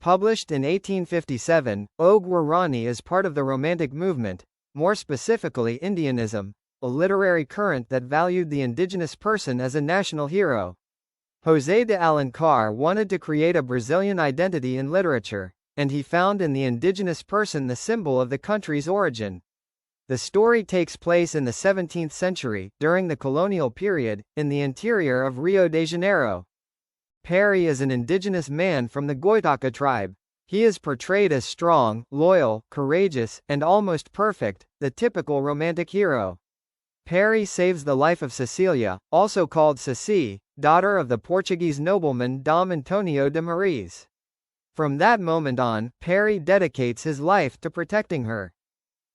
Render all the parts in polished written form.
Published in 1857, O Guarani is part of the Romantic movement, more specifically Indianism, a literary current that valued the indigenous person as a national hero. José de Alencar wanted to create a Brazilian identity in literature, and he found in the indigenous person the symbol of the country's origin. The story takes place in the 17th century, during the colonial period, in the interior of Rio de Janeiro. Perry is an indigenous man from the Goitaka tribe. He is portrayed as strong, loyal, courageous, and almost perfect, the typical romantic hero. Perry saves the life of Cecilia, also called Ceci, daughter of the Portuguese nobleman Dom Antonio de Maris. From that moment on, Perry dedicates his life to protecting her.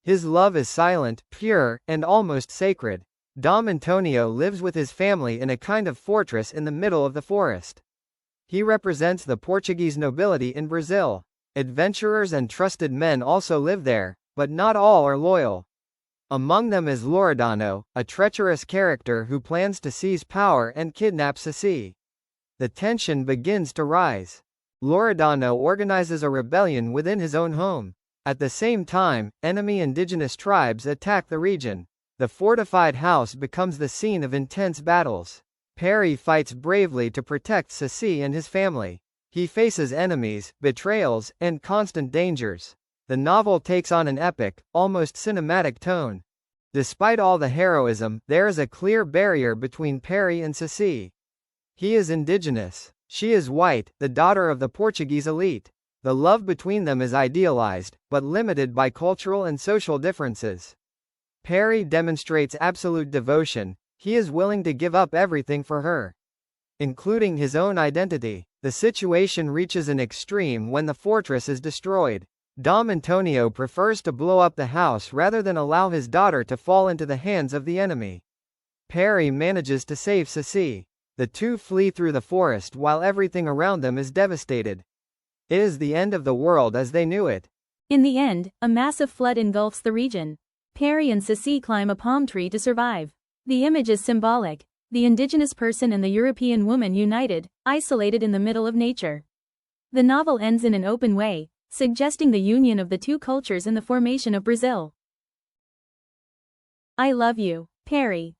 His love is silent, pure, and almost sacred. Dom Antonio lives with his family in a kind of fortress in the middle of the forest. He represents the Portuguese nobility in Brazil. Adventurers and trusted men also live there, but not all are loyal. Among them is Loredano, a treacherous character who plans to seize power and kidnap Ceci. The tension begins to rise. Loredano organizes a rebellion within his own home. At the same time, enemy indigenous tribes attack the region. The fortified house becomes the scene of intense battles. Perry fights bravely to protect Ceci and his family. He faces enemies, betrayals, and constant dangers. The novel takes on an epic, almost cinematic tone. Despite all the heroism, there is a clear barrier between Perry and Ceci. He is indigenous. She is white, the daughter of the Portuguese elite. The love between them is idealized, but limited by cultural and social differences. Perry demonstrates absolute devotion. He is willing to give up everything for her, including his own identity. The situation reaches an extreme when the fortress is destroyed. Dom Antonio prefers to blow up the house rather than allow his daughter to fall into the hands of the enemy. Perry manages to save Ceci. The two flee through the forest while everything around them is devastated. It is the end of the world as they knew it. In the end, a massive flood engulfs the region. Perry and Ceci climb a palm tree to survive. The image is symbolic. The indigenous person and the European woman united, isolated in the middle of nature. The novel ends in an open way, suggesting the union of the two cultures in the formation of Brazil. I love you, Perry.